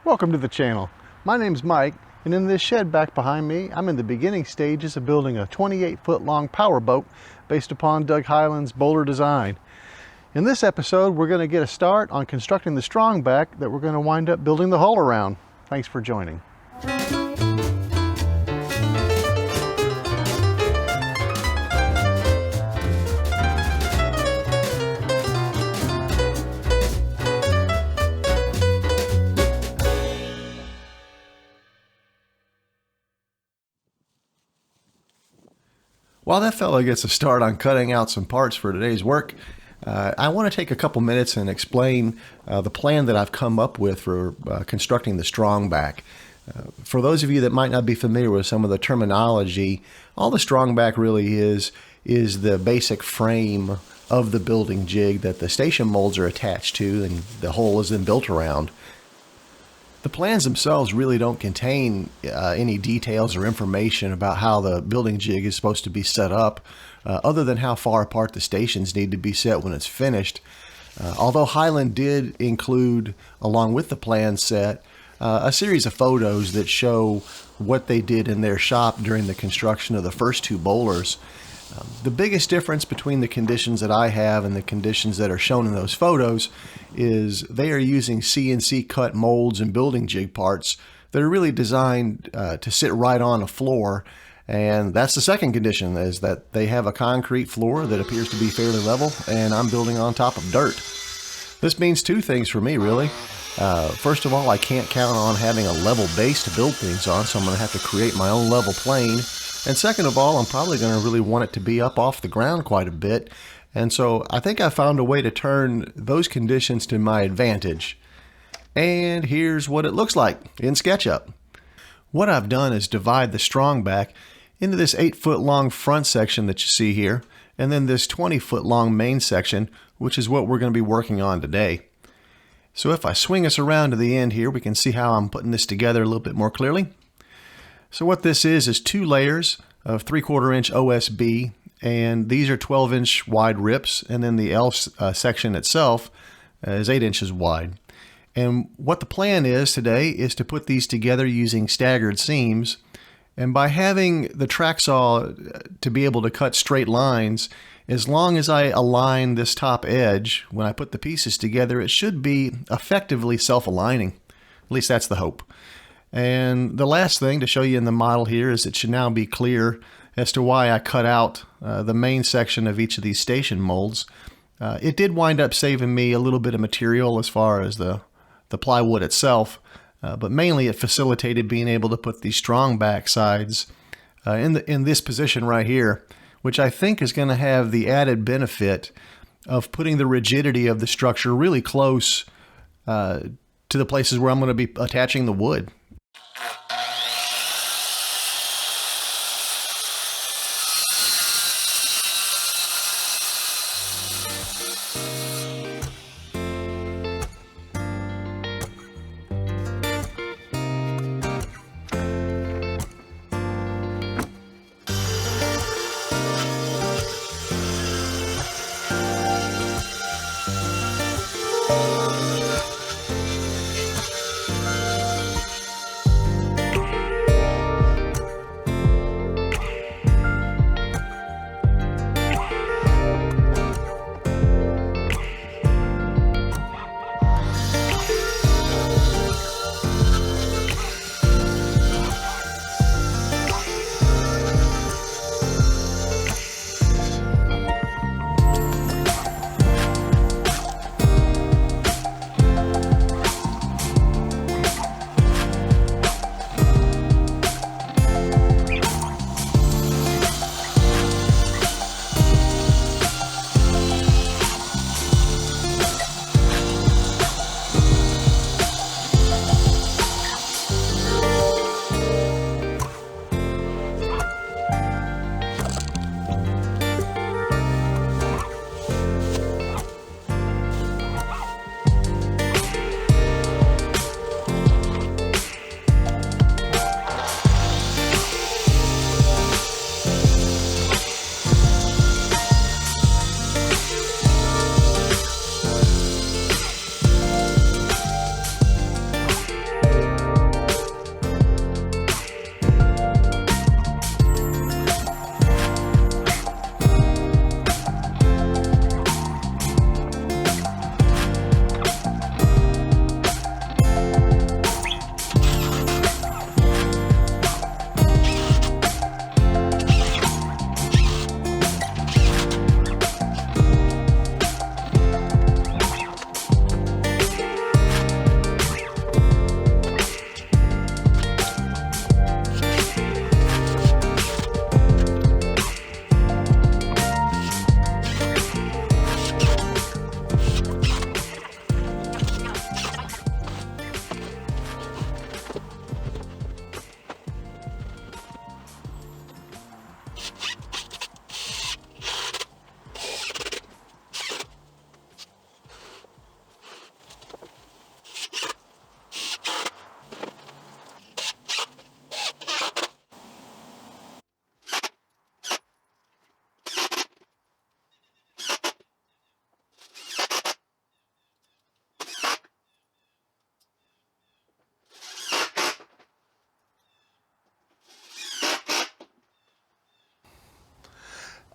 Welcome to the channel. My name's Mike, and in this shed back behind me, I'm in the beginning stages of building a 28-foot long power boat based upon Doug Hyland's boulder design. In this episode, we're going to get a start on constructing the Strongback that we're going to wind up building the hull around. Thanks for joining. While that fellow gets a start on cutting out some parts for today's work, I want to take a couple minutes and explain the plan that I've come up with for constructing the Strongback. For those of you that might not be familiar with some of the terminology, all the Strongback really is the basic frame of the building jig that the station molds are attached to and the hull is then built around. The plans themselves really don't contain any details or information about how the building jig is supposed to be set up, other than how far apart the stations need to be set when it's finished. Although Hyland did include, along with the plan set, a series of photos that show what they did in their shop during the construction of the first two bowlers. The biggest difference between the conditions that I have and the conditions that are shown in those photos is they are using CNC cut molds and building jig parts that are really designed to sit right on a floor. And that's the second condition, is that they have a concrete floor that appears to be fairly level, and I'm building on top of dirt. This means two things for me, really. First of all, I can't count on having a level base to build things on, so I'm going to have to create my own level plane. And second of all, I'm probably going to really want it to be up off the ground quite a bit. And so I think I found a way to turn those conditions to my advantage. And here's what it looks like in SketchUp. What I've done is divide the Strongback into this 8-foot long front section that you see here, and then this 20-foot long main section, which is what we're going to be working on today. So if I swing us around to the end here, we can see how I'm putting this together a little bit more clearly. So what this is 2 layers of 3/4 inch OSB, and these are 12-inch wide rips, and then the L section itself is 8 inches wide. And what the plan is today is to put these together using staggered seams, and by having the track saw to be able to cut straight lines, as long as I align this top edge when I put the pieces together, it should be effectively self-aligning. At least that's the hope. And the last thing to show you in the model here is it should now be clear as to why I cut out the main section of each of these station molds. It did wind up saving me a little bit of material as far as the plywood itself, but mainly it facilitated being able to put these Strongback sides in this position right here, which I think is going to have the added benefit of putting the rigidity of the structure really close to the places where I'm going to be attaching the wood.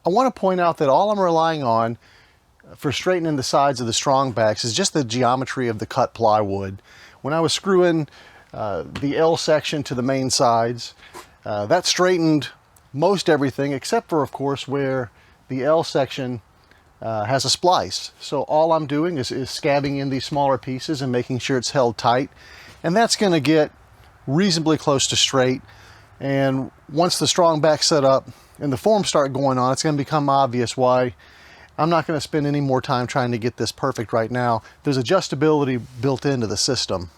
I want to point out that all I'm relying on for straightening the sides of the Strongbacks is just the geometry of the cut plywood. When I was screwing the L section to the main sides, that straightened most everything except for, of course, where the L section has a splice. So all I'm doing is scabbing in these smaller pieces and making sure it's held tight. And that's going to get reasonably close to straight. And once the Strongback's set up and the forms start going on, it's going to become obvious why I'm not going to spend any more time trying to get this perfect right now. There's adjustability built into the system.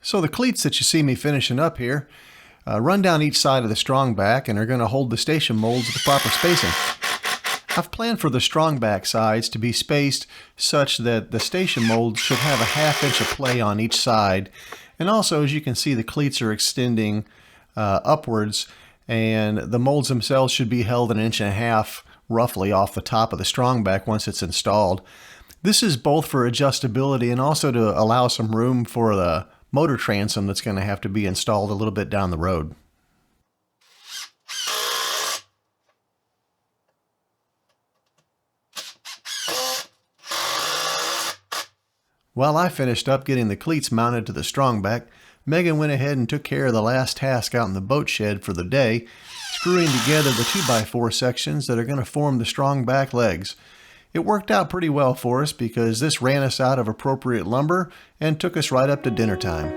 So the cleats that you see me finishing up here run down each side of the Strongback and are going to hold the station molds at the proper spacing. I've planned for the Strongback sides to be spaced such that the station molds should have a ½ inch of play on each side. And also, as you can see, the cleats are extending upwards, and the molds themselves should be held 1.5 inches roughly off the top of the Strongback once it's installed. This is both for adjustability and also to allow some room for the motor transom that's going to have to be installed a little bit down the road. While I finished up getting the cleats mounted to the Strongback, Megan went ahead and took care of the last task out in the boat shed for the day, screwing together the 2x4 sections that are going to form the Strongback legs. It worked out pretty well for us because this ran us out of appropriate lumber and took us right up to dinner time.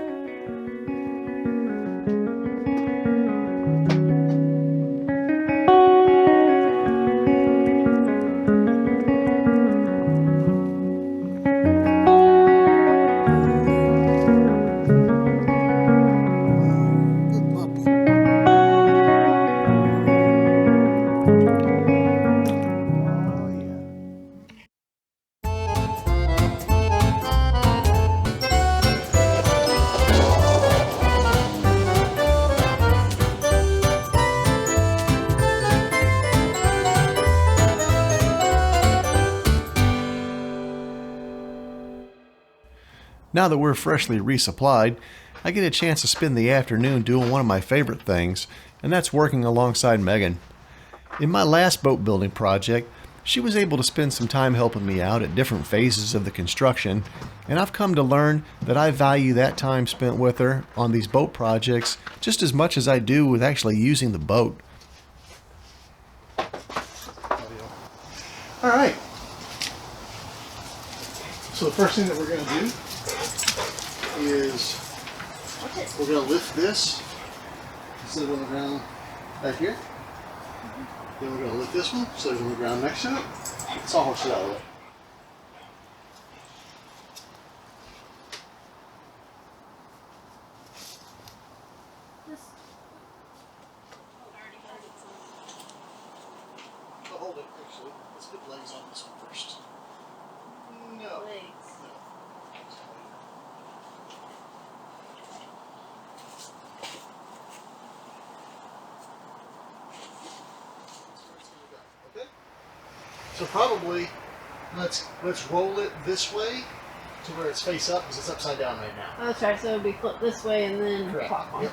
Now that we're freshly resupplied, I get a chance to spend the afternoon doing one of my favorite things, and that's working alongside Megan. In my last boat building project, She was able to spend some time helping me out at different phases of the construction, and I've come to learn that I value that time spent with her on these boat projects just as much as I do with actually using the boat. All right. So the first thing that we're going to do is we're going to lift this, set it on the ground back here. Then we're going to lift this one, set it on the ground next to it. Let's all horse it out of the way. Oh, hold it, actually. Let's put legs on this one first. No. Legs. No. Okay. So probably let's roll it this way to where it's face up because it's upside down right now. Oh, that's right. So it'll be flipped this way and then Correct. clock on. Yep.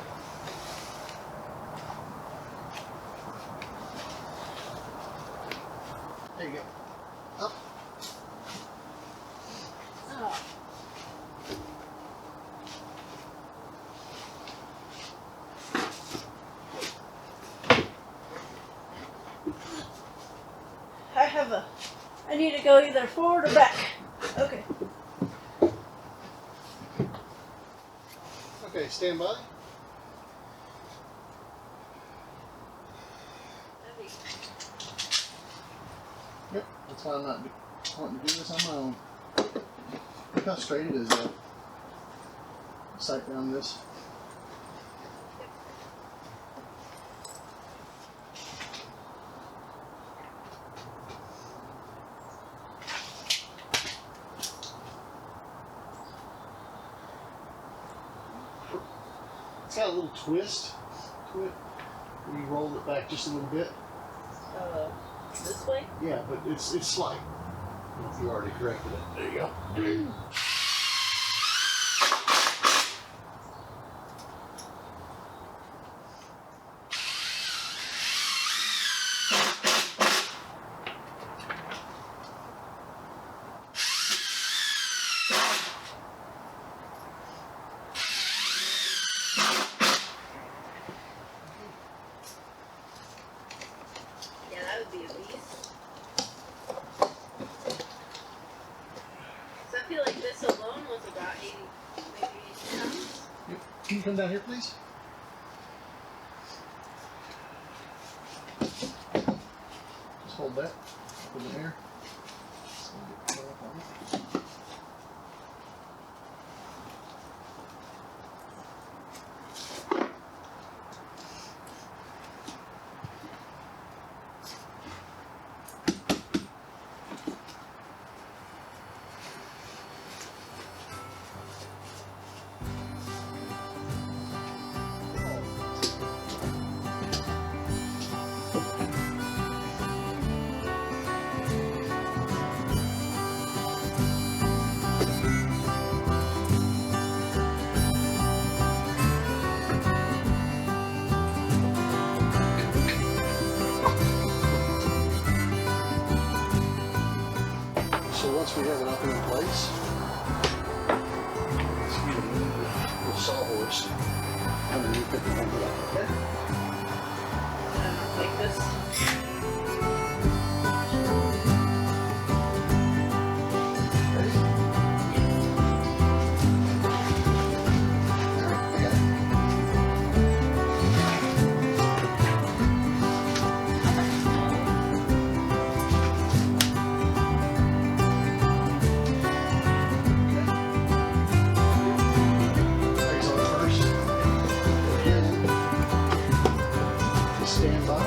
There you go. Up. Oh. I need to go either forward or back. Okay. Okay, stand by. Yep, that's why I'm not wanting to do this on my own. Look how straight it is though. Sight down this. It's got a little twist to it. Where you roll it back just a little bit. This way? Yeah, but it's slight. I don't know if you already corrected it. There you go. Yeah, that would be a beast. So I feel like this alone was about 80, maybe 80 pounds. Yep. Can you come down here, please? Just hold that up in the air. Just gonna get caught up on it. So once we have it up in place, let's get a little sawhorse underneath it and hold it up, okay? Like this. Ready? All right, I got it. Legs on first. Again. Just stand by.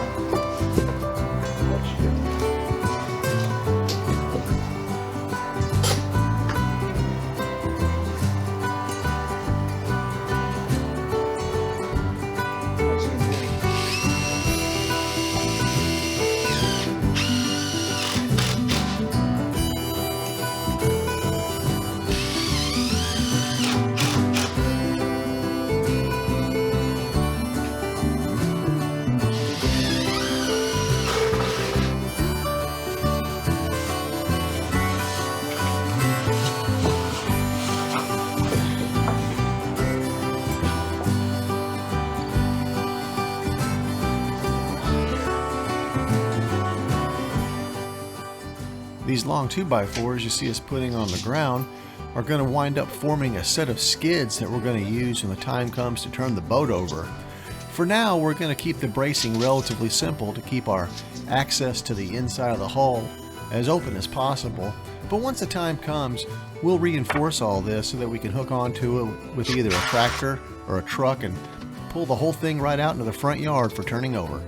These long 2x4s you see us putting on the ground are going to wind up forming a set of skids that we're going to use when the time comes to turn the boat over. For now, we're going to keep the bracing relatively simple to keep our access to the inside of the hull as open as possible. But once the time comes, we'll reinforce all this so that we can hook onto it with either a tractor or a truck and pull the whole thing right out into the front yard for turning over.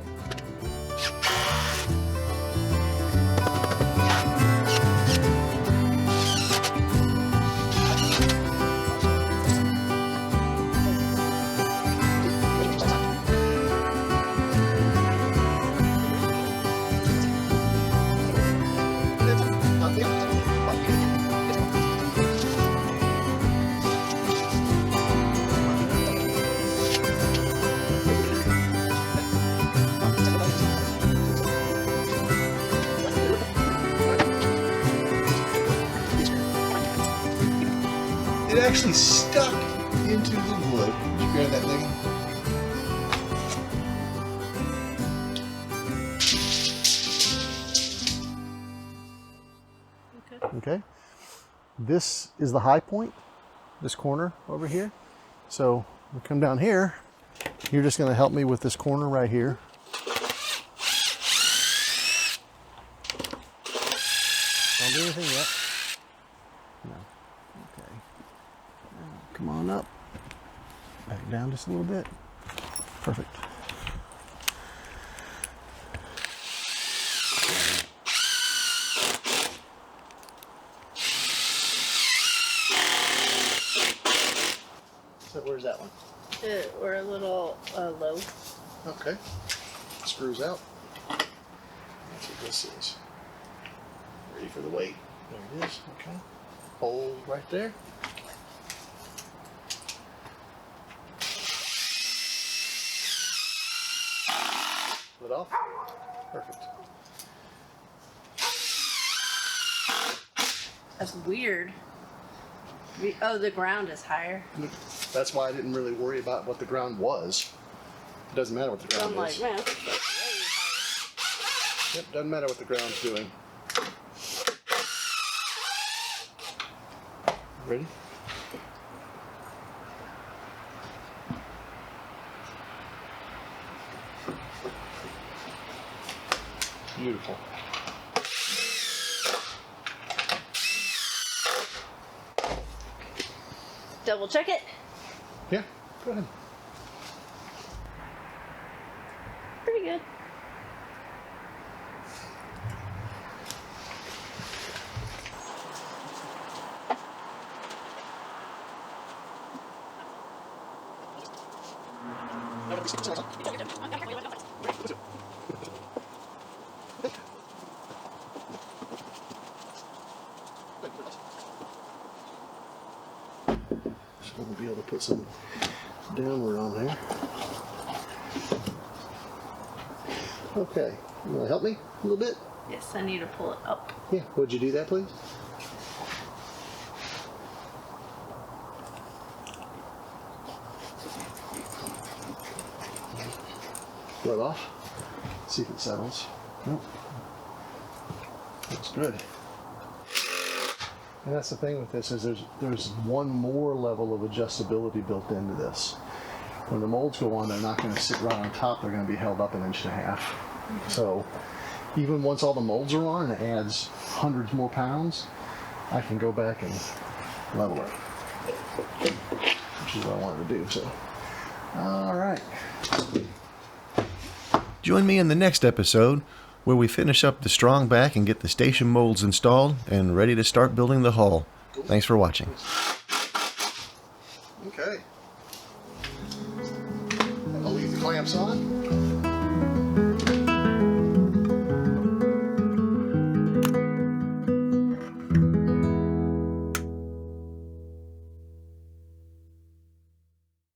It actually stuck into the wood. Did you grab that thing? Okay. This is the high point, this corner over here. So we'll come down here. You're just going to help me with this corner right here. Don't do anything yet. No. Okay. Come on up. Back down just a little bit. Perfect. So where's that one? We're a little low. Okay. Screws out. That's what this is. Ready for the weight. There it is. Okay. Hold right there. Pull it off. Perfect. That's weird. Oh, the ground is higher. That's why I didn't really worry about what the ground was. It doesn't matter what the So ground I'm like, is. man, that's way higher. Yep, doesn't matter what the ground's doing. Ready? Beautiful. Double check it. Yeah, go ahead. Pretty good. So we'll be able to put some downward on there. Okay, you want to help me a little bit? Yes, I need to pull it up. Yeah, would you do that, please? Pull it off. See if it settles. Nope. Looks good. And that's the thing with this is there's one more level of adjustability built into this. When the molds go on, they're not going to sit right on top. They're going to be held up 1.5 inches. So even once all the molds are on and it adds hundreds more pounds, I can go back and level it, which is what I wanted to do. So, all right. Join me in the next episode where we finish up the Strongback and get the station molds installed and ready to start building the hull. Thanks for watching. Okay. I'll leave the clamps on.